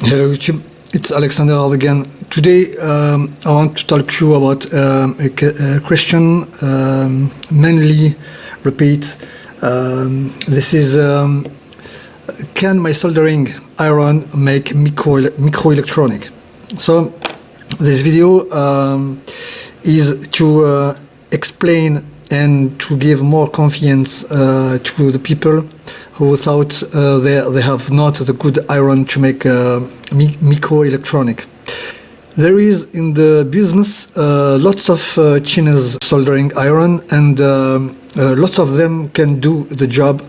Hello YouTube, it's Alexander again. Today I want to talk to you about a question mainly repeat. This is can my soldering iron make microelectronic? So this video is to explain and to give more confidence to the people who thought they have not the good iron to make microelectronic. There is in the business lots of Chinese soldering iron, and lots of them can do the job.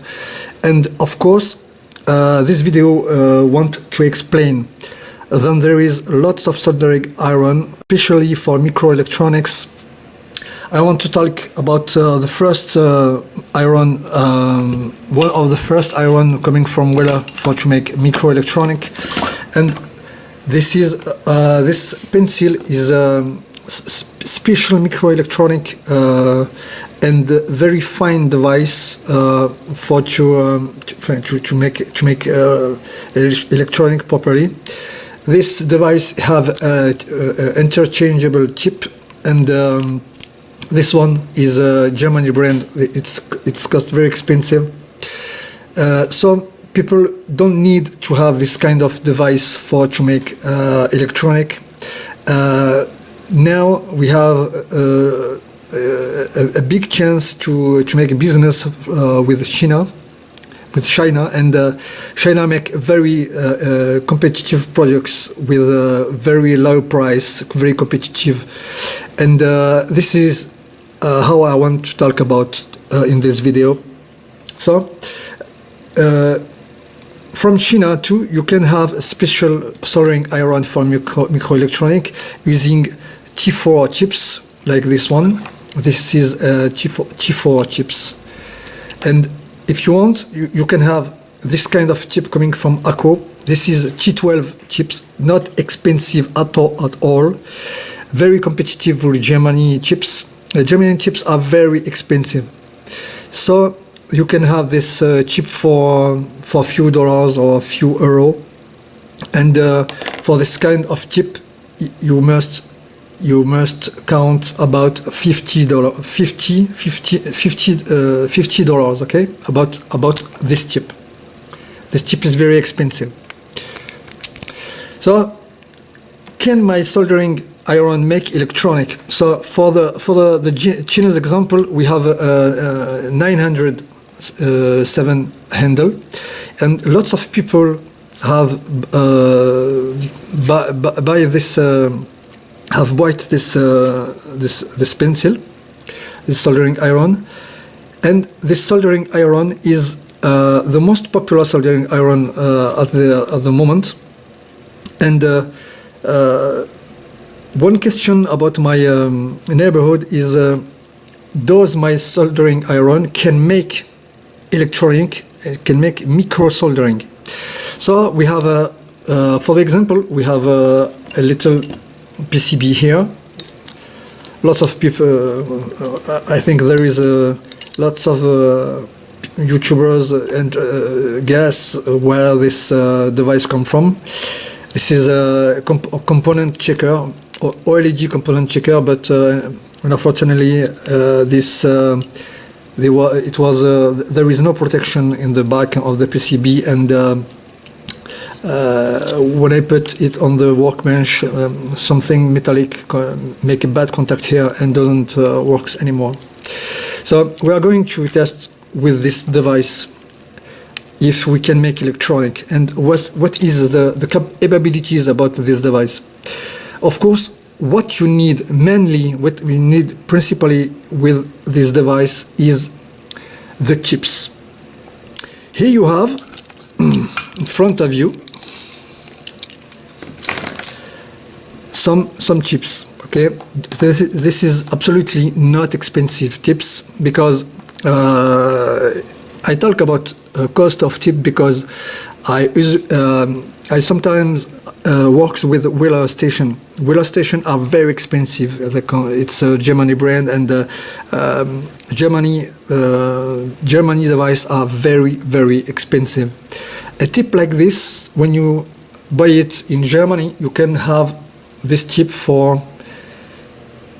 And of course, this video want to explain. Then there is lots of soldering iron, especially for microelectronics. I want to talk about the first iron, one of the first iron coming from Wella for to make microelectronic, and this is this pencil is a special microelectronic and very fine device for to make electronic properly. This device have interchangeable chip, and this one is a Germany brand. It's cost very expensive. So people don't need to have this kind of device for to make electronic. Now we have a big chance to make a business with China, and China make very competitive products with a very low price, very competitive, and this is how I want to talk about in this video. So from China too, you can have a special soldering iron for microelectronic using T4 chips like this one. This is T4 chips, and if you want, you can have this kind of chip coming from ACO. This is T12 chips, not expensive at all. Very competitive with Germany chips. German chips are very expensive, so you can have this chip for a few dollars or a few euro, and for this kind of chip you must count about $50, $50, okay, about this chip. This chip is very expensive. So can my soldering iron make electronic? So for the Chinese example, we have a 907 handle, and lots of people have buy this have bought this this pencil, this soldering iron, and this soldering iron is the most popular soldering iron at the moment. And one question about my neighborhood is, does my soldering iron can make electronic, can make micro soldering? So we have for the example, we have a little PCB here. Lots of people, I think there is lots of YouTubers and guess where this device come from. This is a component checker, or OLED component checker, but unfortunately, there is no protection in the back of the PCB, and when I put it on the workbench, something metallic make a bad contact here and doesn't works anymore. So we are going to test with this device if we can make electronic, and what is the capabilities about this device. Of course, what you need mainly, what we need principally with this device is the chips. Here you have in front of you some chips. Okay, this is absolutely not expensive chips, because I talk about cost of chip because I sometimes works with Wheeler Station. Wheeler Station are very expensive. It's a Germany brand, and Germany device are very expensive. A tip like this, when you buy it in Germany, you can have this chip for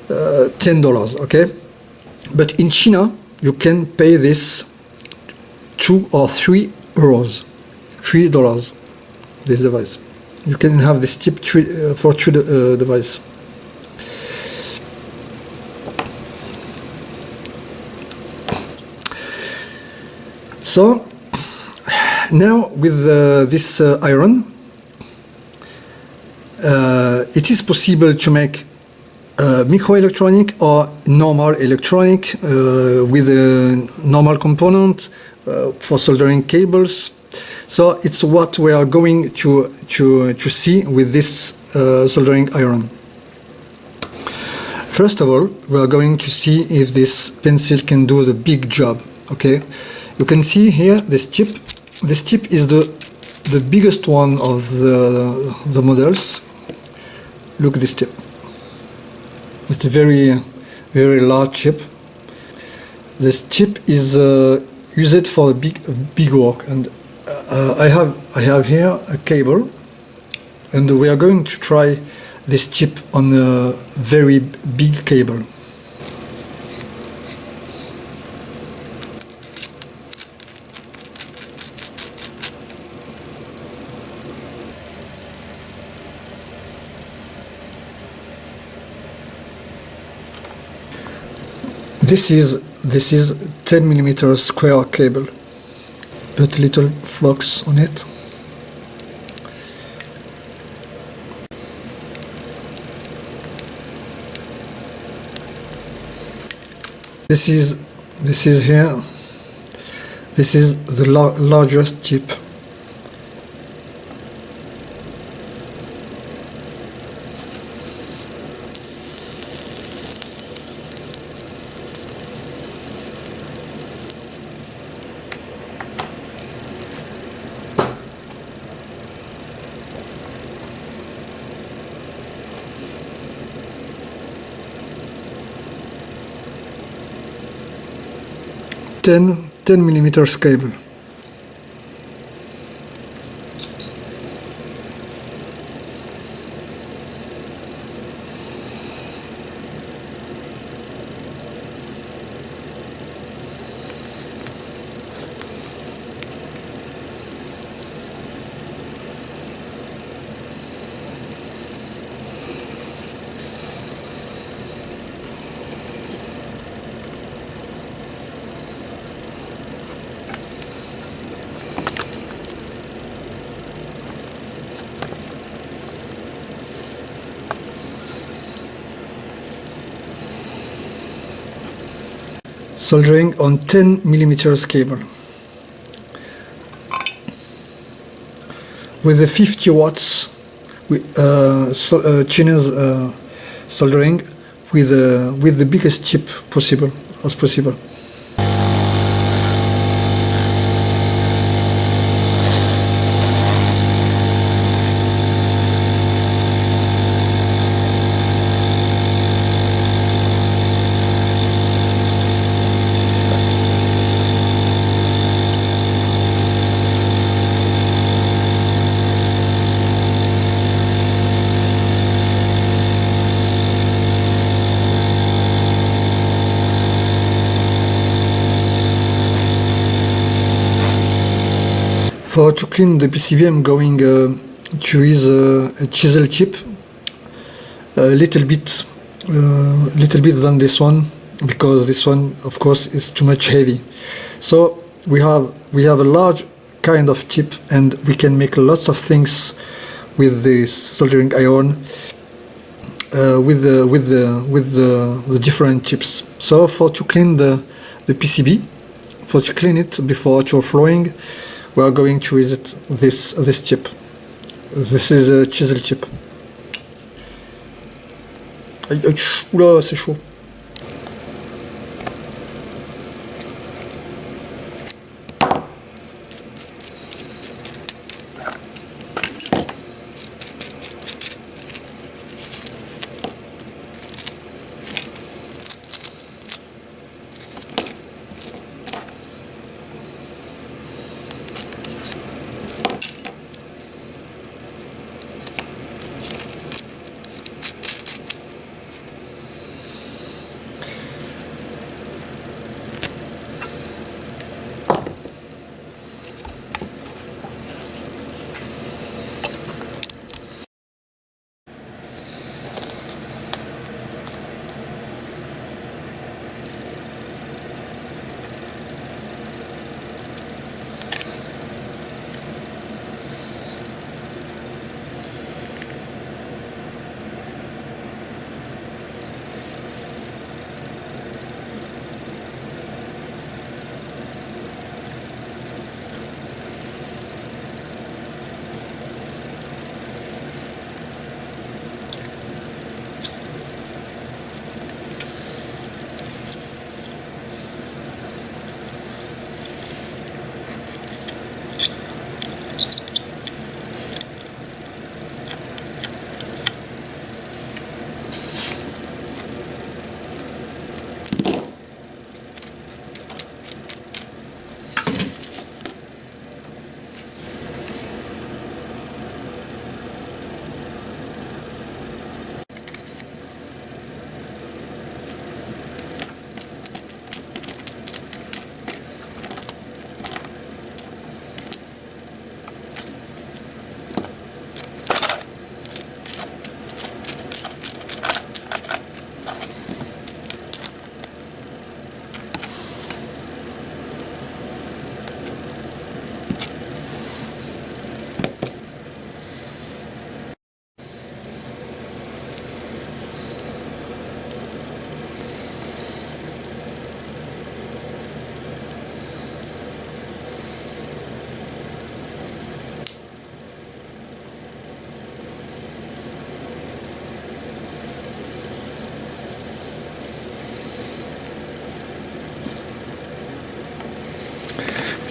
$10, okay? But in China, you can pay this 2 or 3 euros, $3, this device. You can have this chip for 2 device. So now with this iron, it is possible to make microelectronic or normal electronic with a normal component for soldering cables. So it's what we are going to see with this soldering iron. First of all, we are going to see if this pencil can do the big job. Okay, you can see here this chip. This chip is the biggest one of the models. Look this chip. It's a very large chip. This chip is used for a big work, and I have here a cable, and we are going to try this chip on a very big cable. This is 10 millimeter square cable. Put little flux on it. This is here. This is the largest chip. Ten millimeters cable. Soldering on 10 millimeters cable with the 50 watts Chinese soldering with the biggest chip possible. For to clean the PCB, I'm going to use a chisel chip, a little bit than this one, because this one, of course, is too much heavy. So we have a large kind of chip, and we can make lots of things with this soldering iron, with the different chips. So to clean the PCB, to clean it before overflowing, we are going to use this chip. This is a chisel chip. Oula, c'est chaud.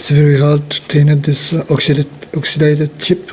it's very hard to thin this oxidated chip.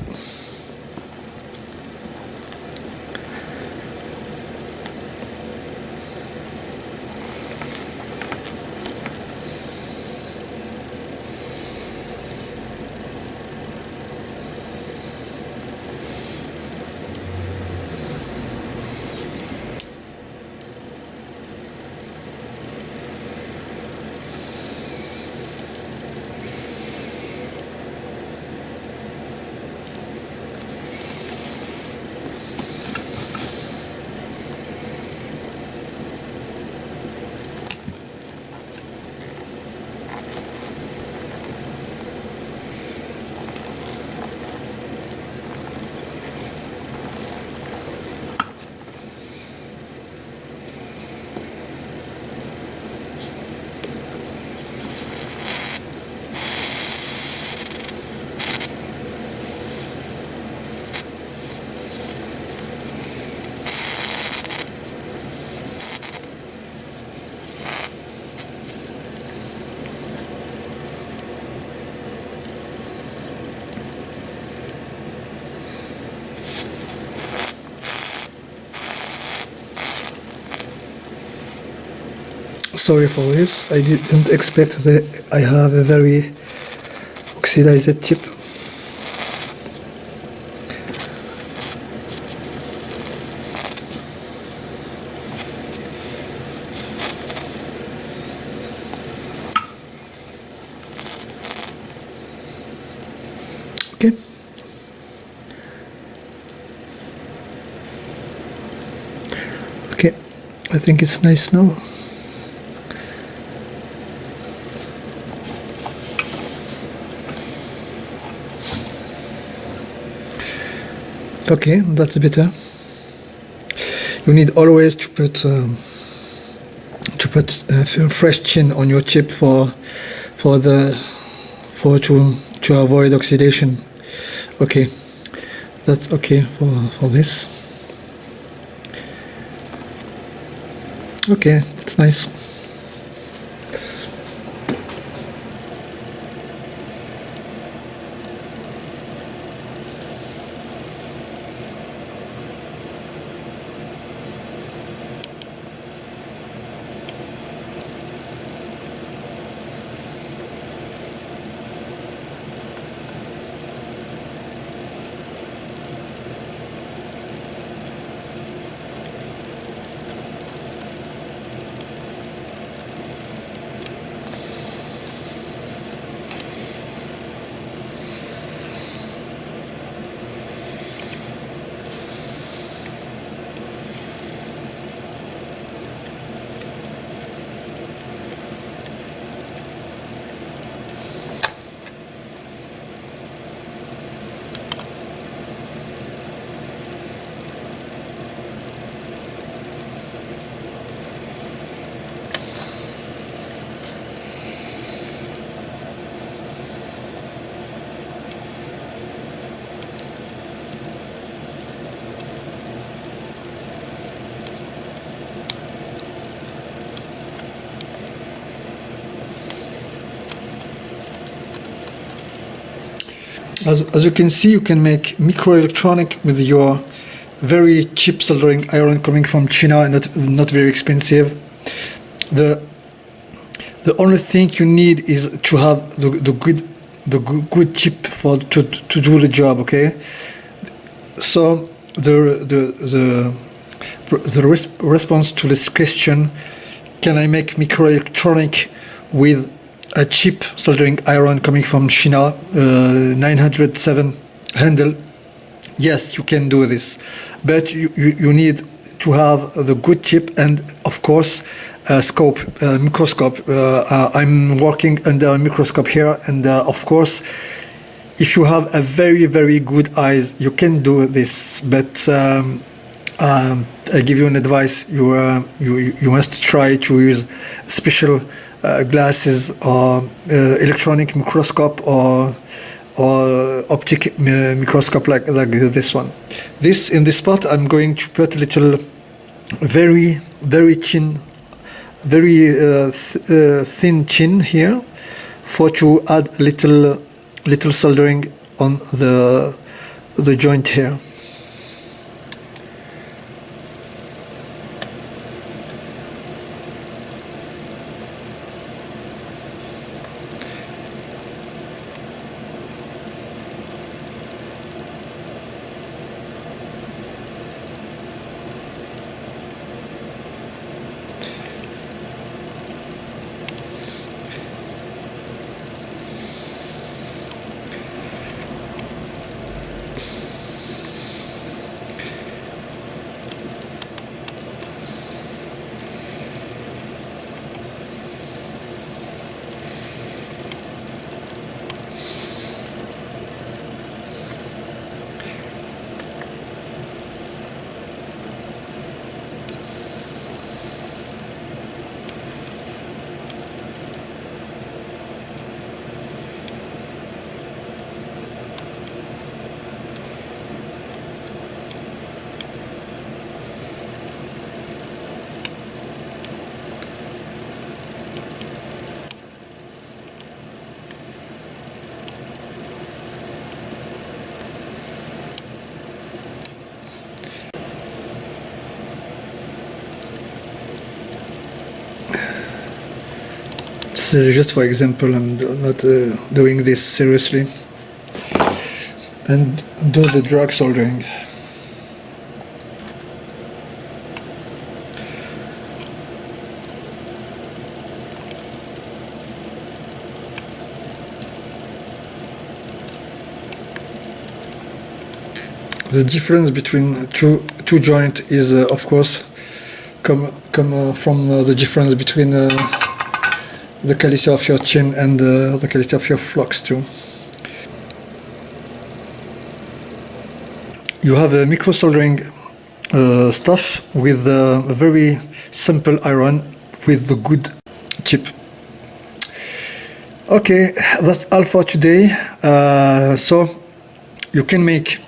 Sorry for this, I didn't expect that I have a very oxidized chip. Okay. Okay, I think it's nice now. Okay, that's better. You need always to put fresh chin on your chip to avoid oxidation. Okay, that's okay for this. Okay, it's nice. As you can see, you can make microelectronic with your very cheap soldering iron coming from China and not very expensive. The only thing you need is to have the good chip to do the job. Okay, so the response to this question, can I make microelectronic with a cheap soldering iron coming from China, 907 handle? Yes, you can do this, but you need to have the good chip and, of course, a microscope. I'm working under a microscope here, and of course, if you have a very good eyes, you can do this. But I give you an advice: you must try to use special glasses or electronic microscope or optic microscope like this one. In this part, I'm going to put a little very thin chin here for to add little soldering on the joint here. This is just for example, I'm not doing this seriously. And do the drag soldering. The difference between two joints is of course come from the difference between the quality of your chin and the quality of your flux too. You have a micro soldering stuff with a very simple iron with the good chip. Okay, that's all for today. So you can make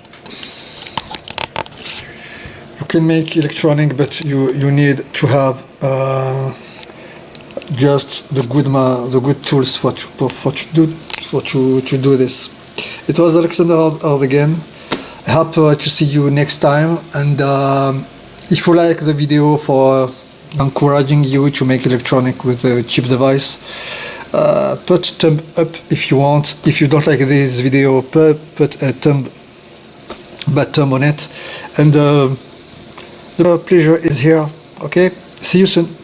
electronic, but you need to have just the good tools to do this. It was Alexander Hard again. I hope to see you next time, and if you like the video for encouraging you to make electronic with a cheap device, put thumb up if you want. If you don't like this video, put a bottom on it, and the pleasure is here. Okay, see you soon.